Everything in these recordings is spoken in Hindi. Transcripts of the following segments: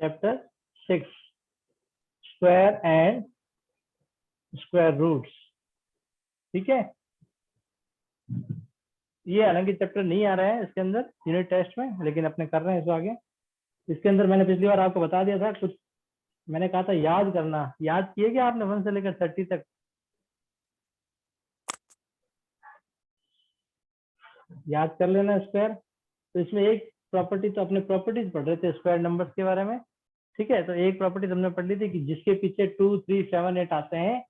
Chapter 6 square and square roots. ठीक है, ये हालांकि चैप्टर नहीं आ रहा है इसके अंदर यूनिट टेस्ट में, लेकिन अपने कर रहे हैं इसको आगे। इसके अंदर मैंने पिछली बार आपको बता दिया था कुछ, मैंने कहा था याद करना। याद किए क्या आपने 1 से लेकर 30 तक? याद कर लेना स्क्वायर। तो इसमें एक प्रॉपर्टी, तो अपने प्रॉपर्टीज पढ़ रहे थे स्क्वायर नंबर्स के बारे में। ठीक है, तो एक प्रॉपर्टी हमने पढ़ ली थी कि जिसके पीछे 2, 3, 7, 8 आते हैं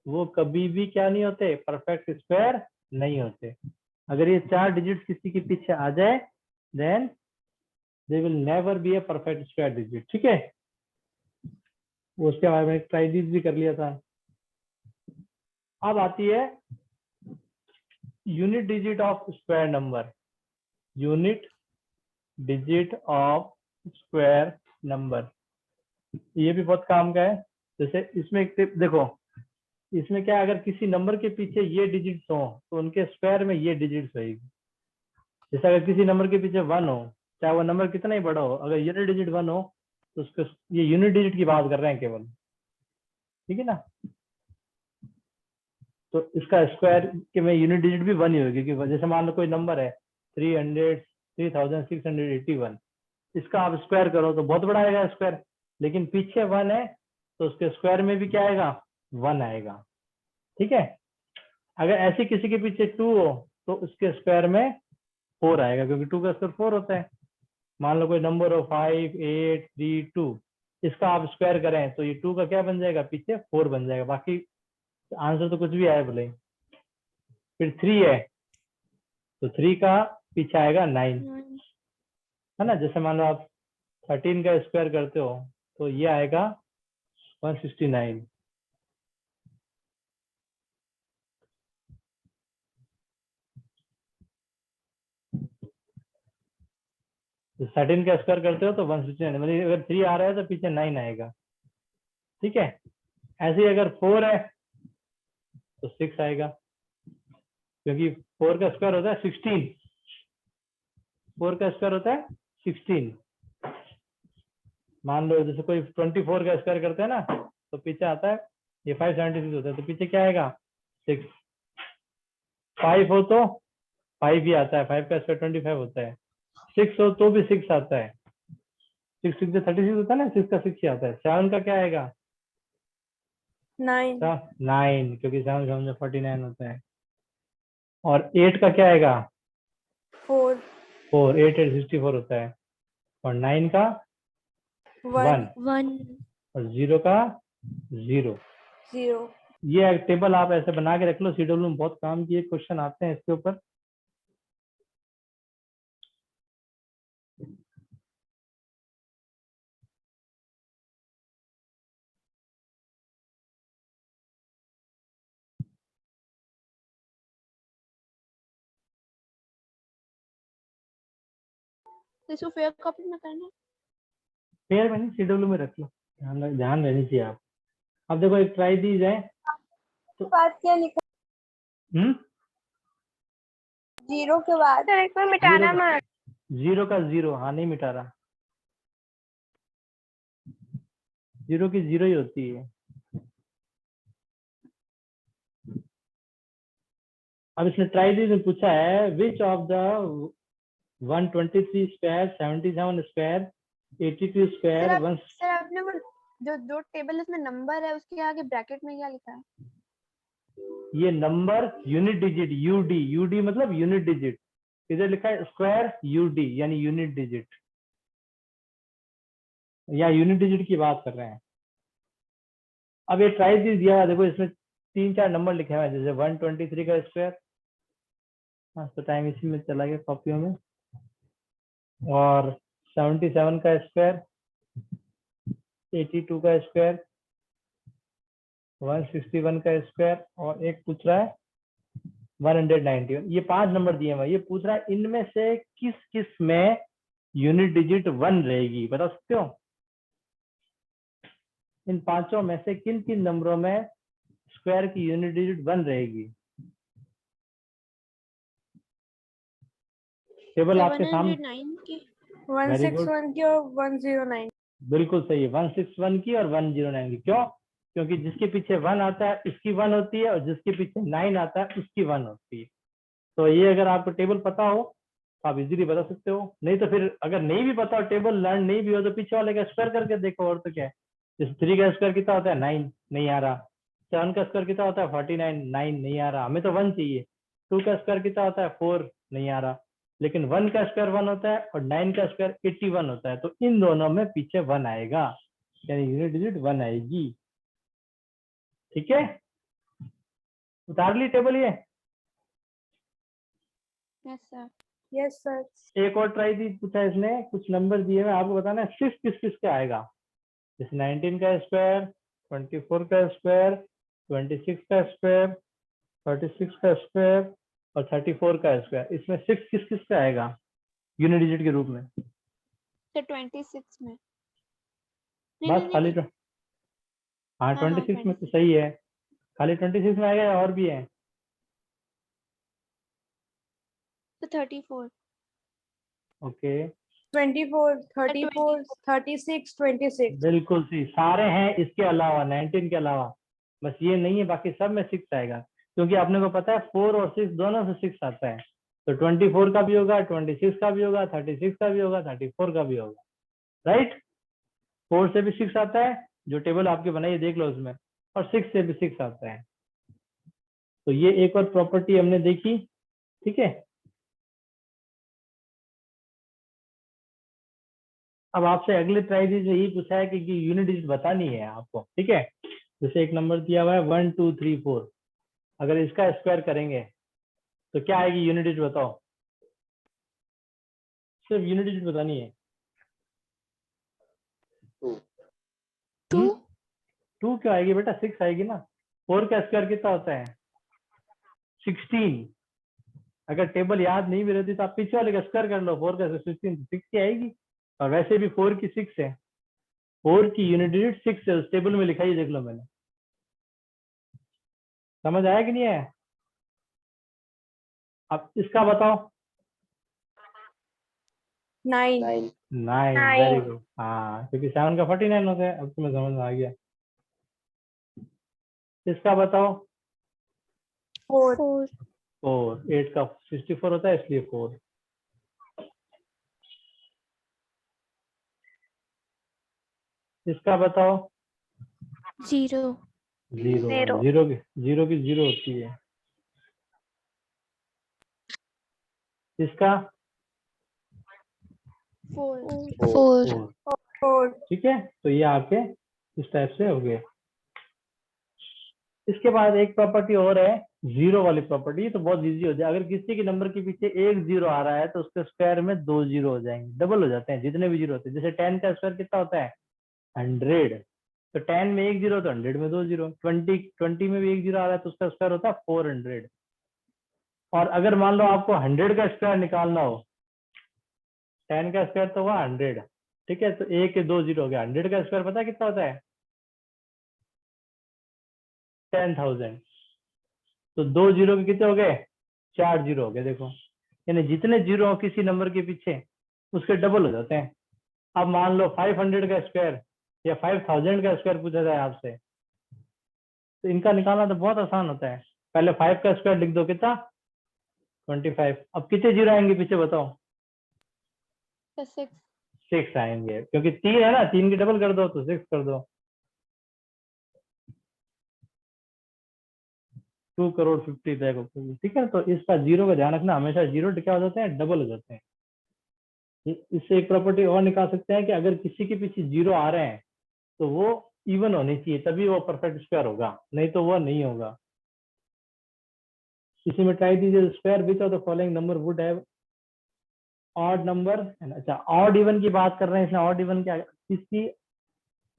वो कभी भी क्या नहीं होते, परफेक्ट स्क्वायर नहीं होते। अगर ये 4 डिजिट किसी के पीछे आ जाए then they will never be a perfect square digit. ठीक है, वो उसके बारे में ट्राइडिस भी कर लिया था। अब आती है unit digit of square number. Unit digit of square number, ये भी बहुत काम का है। जैसे इसमें एक टिप देखो, इसमें क्या, अगर किसी नंबर के पीछे ये डिजिट्स हो तो उनके स्क्वायर में ये डिजिट्स होगी। जैसे अगर किसी नंबर के पीछे 1 हो, चाहे वो नंबर कितना ही बड़ा हो, अगर यूनिट डिजिट 1 हो तो उसके, ये यूनिट डिजिट की बात कर रहे हैं केवल। ठीक है ना, तो इसका स्क्वायर के में यूनिट डिजिट भी 1 ही होगी, क्योंकि जैसे मान लो कोई नंबर है 3681, इसका आप स्क्वायर करो तो बहुत बड़ा आएगा स्क्वायर, लेकिन पीछे 1 है तो उसके स्क्वायर में भी क्या आएगा, 1 आएगा। ठीक है, अगर ऐसे किसी के पीछे 2 हो तो उसके स्क्वायर में 4 आएगा, क्योंकि 2 का स्क्वायर 4 होता है। मान लो कोई नंबर हो 5, 8, 3, 2, इसका आप स्क्वायर करें तो ये 2 का क्या बन जाएगा, पीछे 4 बन जाएगा। बाकी आंसर तो कुछ भी आए भले। फिर 3 है तो 3 का पीछे आएगा 9, है ना। जैसे मान लो आप 13 का स्क्वायर करते हो तो ये आएगा 169। तो 13 का स्क्वायर करते हो तो 169, मतलब अगर 3 आ रहा है तो पीछे 9 आएगा। ठीक है, ऐसे ही अगर 4 है तो 6 आएगा, क्योंकि 4 का स्क्वायर होता है 16। 4 का स्क्वायर होता है 16। मान लो जैसे कोई 24 का स्क्वायर करते हैं ना तो पीछे आता है ये 576 होता है, तो पीछे क्या आएगा, 6। 5 हो तो 5 ही आता है, 5 का स्क्वायर 25 होता है। 6 हो तो भी 6 आता है, 6 6 36 होता है ना, 6 का 6 ही आता है। 7 का क्या आएगा, 9 9, क्योंकि 7 7 में 49 होता है। और 8 का क्या आएगा, 4 4, 8 8 64 होता है। और 9 का 1, 1 और 0 का 0। 0। ये एक टेबल आप ऐसे बना के रख लो, सीडब्ल्यू में बहुत काम किए क्वेश्चन आते हैं इसके ऊपर। इसको फेयर कॉपी में करना। पेयर में नहीं, सीडब्ल्यू में रख लो, ध्यान रहनी चाहिए आप। अब देखो एक ट्राई दीज है तो बाद क्या लिखा, 0 के बाद एक बार मिटाना मत। 0 का 0, हाँ नहीं मिटा रहा, 0 की 0 ही होती है। अब इसने ट्राई दीज में पूछा है which of the 123 square, 77 square, 82 square, sir आपने वो जो टेबल इसमें नंबर है उसके आगे ब्रैकेट में क्या लिखा है? ये number unit digit, UD, UD मतलब यूनिट डिजिट, इधर लिखा है स्क्वायर यूडी यानी यूनिट डिजिट, या यूनिट डिजिट की बात कर रहे हैं। अब ये ट्राई दीज दिया हुआ, देखो इसमें 3 4 नंबर लिखे हुए हैं, जैसे 123 का स्क्वायर, हाँ तो टाइम इसी में चला गया कॉपियों में, और 77 का स्क्वायर, 82 का स्क्वायर, 161 का स्क्वायर, और एक पूछ रहा है 191। ये 5 नंबर दिए हुए, ये पूछ रहा है इनमें से किस किस में यूनिट डिजिट 1 रहेगी, बता सकते हो? इन 5 में से किन किन नंबरों में स्क्वायर की यूनिट डिजिट 1 रहेगी? टेबल आपके सामने, 109 की, वेरी गुड, 161 की और 109। बिल्कुल सही है, 161 की और 109 की। क्यों? क्योंकि जिसके पीछे 1 आता है उसकी 1 होती है, और जिसके पीछे 9 आता है उसकी 1 होती है। तो ये अगर आपको टेबल पता हो तो आप इजीली बता सकते हो, नहीं तो फिर अगर नहीं भी पता हो, टेबल लर्न नहीं भी हो, तो पीछे वाले का स्क्वायर करके देखो, और तो क्या है। जैसे 3 का स्क्वायर कितना होता है? 9, नहीं आ रहा। 7 का स्क्वायर कितना होता है? 49, 9 नहीं आ रहा, हमें तो 1 चाहिए। 2 का स्क्वायर कितना होता है? 4, नहीं आ रहा। लेकिन 1 का स्क्वायर 1 होता है और 9 का स्क्वायर 81 होता है, तो इन दोनों में पीछे 1 आएगा, यानी यूनिट डिजिट 1 आएगी। ठीक है, उतार ली टेबल ये। Yes sir. Yes sir. एक और ट्राई दी, पूछा इसने, कुछ नंबर दिए हुए आपको बताना है 6 किस किस का आएगा। जैसे 19 का स्क्वायर, 24 का स्क्वायर, 26 का स्क्वायर, 36 का स्क्वायर और 34 का स्क्वायर, इसमें 6 किस किस का आएगा यूनिट डिजिट के रूप में? सर 26 में। बस खाली नहीं। हाँ, हाँ 26 में तो 26। सही है, खाली 26 में आएगा या और भी है? तो 34। ओके, 24, 34, 36, 26। बिल्कुल सही, सारे हैं इसके अलावा, 19 के अलावा, बस ये नहीं है, बाकी सब में 6 आएगा। क्योंकि आपने को पता है 4 और 6 दोनों से 6 आता है, तो 24 का भी होगा, 26 का भी होगा, 36 का भी होगा, 34 का भी होगा, राइट। 4 से भी 6 आता है, जो टेबल आपकी बनाई देख लो उसमें, और 6 से भी 6 आता है। तो ये एक और प्रॉपर्टी हमने देखी। ठीक है, अब आपसे अगले ट्राई से यही पूछा है कि यूनिट डिजिट बतानी है आपको। ठीक है, जैसे एक नंबर दिया हुआ है 1 2 3 4, अगर इसका स्क्वायर करेंगे तो क्या आएगी यूनिट डिजिट? बताओ, सिर्फ यूनिट डिजिट बतानी है। 2। 2 क्यों आएगी बेटा? 6 आएगी ना। 4 का स्क्वायर कितना होता है? 16। अगर टेबल याद नहीं भी रहती तो आप पीछे वाले का स्क्वायर कर लो, 4 का 16 तो 6 की आएगी। और वैसे भी 4 की 6 है, 4 की यूनिट डिजिट 6 है, उस टेबल में लिखा ही देख लो मैंने। समझ आया कि नहीं आया? अब इसका बताओ। 9। 9, वेरी गुड। हाँ, क्योंकि 7 का 49 होता है, अब तुम्हें समझ में आ गया। इसका बताओ। 4। 4, 8 का 64 होता है, इसलिए 4। इसका बताओ। 0। 0, जीरो की 0 होती है। इसका 4। 4। 4। ठीक है, तो ये आपके इस टाइप से हो गए। इसके बाद एक प्रॉपर्टी और है, जीरो वाली प्रॉपर्टी, तो बहुत इजी हो जाए। अगर किसी के नंबर के पीछे एक जीरो आ रहा है तो उसके स्क्वायर में 2 जीरो हो जाएंगे, डबल हो जाते हैं जितने भी जीरो होते हैं। जैसे 10 का स्क्वायर कितना होता है? 100। तो 10 में एक जीरो तो 100 में 2 जीरो। 20 में भी एक जीरो आ रहा है तो उसका स्क्वायर होता है 400। और अगर मान लो आपको 100 का स्क्वायर निकालना हो, 10 का स्क्वायर तो हुआ 100, ठीक है, तो एक के 2 जीरो हो गया। 100 का स्क्वायर पता है कितना होता है? 10,000। तो 2 जीरो के कितने हो गए? 4 जीरो हो गए, देखो। यानी जितने जीरो हो किसी नंबर के पीछे उसके डबल हो जाते हैं। अब मान लो 500 का स्क्वायर या 5000 का स्क्वायर पूछा जाए आपसे, तो इनका निकालना तो बहुत आसान होता है। पहले 5 का स्क्वायर लिख दो, कितना? 25। अब कितने जीरो आएंगे पीछे बताओ? 6। 6 आएंगे, क्योंकि 3 है ना, 3 की डबल कर दो तो 6 कर दो। 2,50,00,000। ठीक है, तो इसका जीरो का ध्यान रखना, हमेशा जीरो क्या हो जाते हैं? डबल हो जाते हैं। इससे एक प्रॉपर्टी और निकाल सकते हैं कि अगर किसी के पीछे जीरो आ रहे हैं तो वो इवन होनी चाहिए, तभी वो परफेक्ट स्क्वायर होगा, नहीं तो वो नहीं होगा। इसी में ट्राई दीजिए, square which of the following number would have odd number. अच्छा, ऑड इवन की बात कर रहे हैं इसमें। ऑड इवन क्या? किसी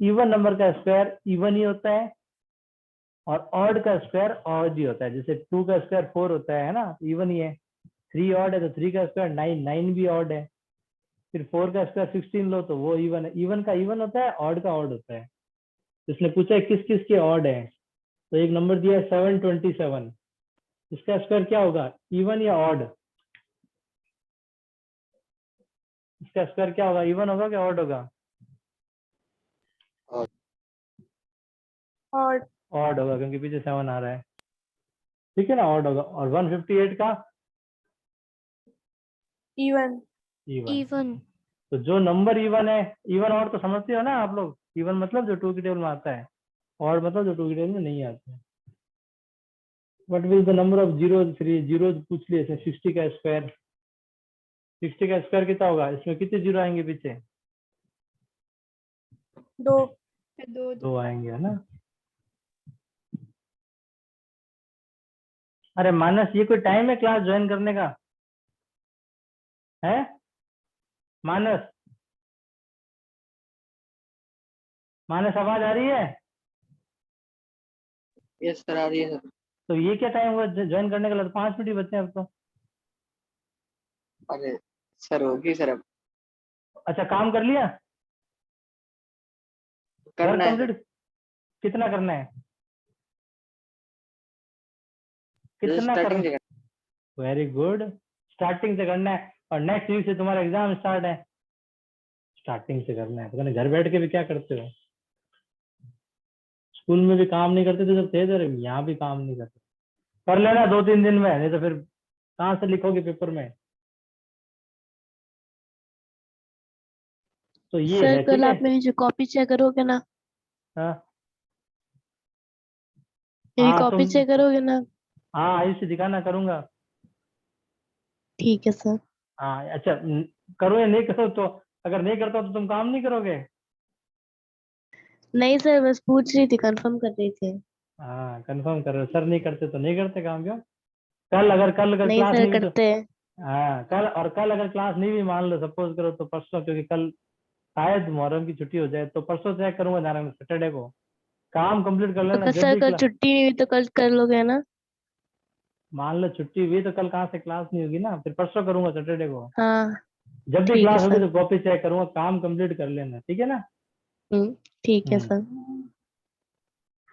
इवन नंबर का स्क्वायर इवन ही होता है और ऑड का स्क्वायर ऑड ही होता है। जैसे 2 का स्क्वायर 4 होता है ना, इवन ही है। 3 ऑड है तो 3 का स्क्वायर 9, 9 भी ऑड है। फिर 4 का स्क्वायर 16 लो तो वो इवन है। इवन का इवन होता है, ऑड का ऑड होता है। इसने पूछा है किस किस के ऑड है, तो एक नंबर दिया है 727। इसका स्क्वायर क्या होगा? इवन या ऑड? इसका स्क्वायर क्या होगा? इवन होगा क्या ऑड होगा? odd, ऑड होगा क्योंकि पीछे 7 आ रहा है, ठीक है ना, ऑड होगा। और 158 का even, इवन। even, तो जो नंबर इवन है, इवन और तो समझते हो ना आप लोग, इवन मतलब जो 2 की टेबल में आता है, और मतलब जो 2 की टेबल में नहीं आता है। What will the number of zero, 3 zero पूछ लिए, 60 का स्क्वायर, 60 का स्क्वायर कितना होगा, इसमें कितने जीरो आएंगे पीछे, 2, 2 आएंगे, है ना। अरे मानस, ये कोई टाइम है क्लास ज्वाइन करने का है? मानस, मानस आवाज आ रही है? यस सर, आ रही है सर। तो ये क्या टाइम हुआ ज्वाइन करने का? 5 मिनट ही बचे हैं अब तो। अरे सर होगी सर, अब अच्छा, काम कर लिया, वर्क करना है सर। कंप्लीट, कितना करना है, जैसे कितना स्टार्टिंग करना? से वेरी गुड, स्टार्टिंग से करना है। और नेक्स्ट वीक से तुम्हारा एग्जाम स्टार्ट है, स्टार्टिंग से करना है। तो घर बैठ के भी क्या करते हो, स्कूल में भी काम नहीं करते थे जब थे, तो यहाँ भी काम नहीं करते। कर लेना 2-3 दिन में, नहीं तो फिर कहाँ से लिखोगे पेपर में। तो ये सर है, कल ठीक है। आप मेरी जो कॉपी चेक करोगे ना, हाँ मेरी हाँ, कॉपी चेक करोगे ना? हाँ आयुष से दिखाना, करूंगा। ठीक है सर। हाँ अच्छा, करो या नहीं करो, तो अगर नहीं करता तो तुम काम नहीं करोगे? नहीं सर, बस पूछ रही थी, कंफर्म कर रही थी। हाँ कंफर्म करो, सर नहीं करते तो नहीं करते काम। क्यों? कल अगर नहीं क्लास सर, नहीं हुई तो, करते हैं। हाँ कल अगर क्लास नहीं हुई, मान लो सपोज करो, तो परसों, क्योंकि कल शायद मुहर्रम की छुट्टी हो जाए, तो परसों चेक करूंगा, नारायण सैटरडे को काम कंप्लीट कर तो लेना कल जब सर भी कल क्लास। छुट्टी नहीं हुई तो कल कर लोगे ना? मान लो छुट्टी हुई तो कल कहाँ से क्लास नहीं होगी ना, फिर परसों करूंगा सैटरडे को। हाँ जब भी ठीक है क्लास होगी सर। तो कॉपी चेक करूंगा, काम कंप्लीट कर लेना, ठीक है ना। ठीक है हम्म सर।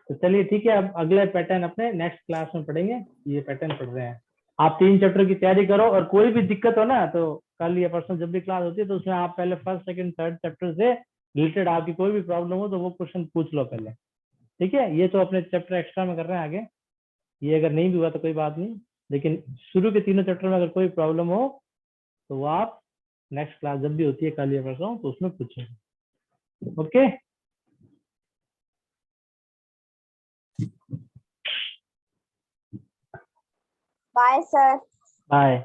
तो चलिए ठीक है, अब अगले पैटर्न अपने नेक्स्ट क्लास में पढ़ेंगे। ये पैटर्न पढ़ रहे हैं, आप 3 चैप्टर की तैयारी करो, और कोई भी दिक्कत हो ना तो कल या परसों जब भी क्लास होती है, तो उसमें आप पहले फर्स्ट सेकंड थर्ड चैप्टर से रिलेटेड आपकी कोई भी प्रॉब्लम हो तो वो क्वेश्चन पूछ लो पहले, ठीक है। ये तो अपने चैप्टर एक्स्ट्रा में कर रहे हैं आगे, ये अगर नहीं भी हुआ तो कोई बात नहीं, लेकिन शुरू के तीनों चैप्टर में अगर कोई प्रॉब्लम हो तो वो आप नेक्स्ट क्लास जब भी होती है कल या परसों, तो उसमें पूछेंगे। Okay, bye sir. बाय।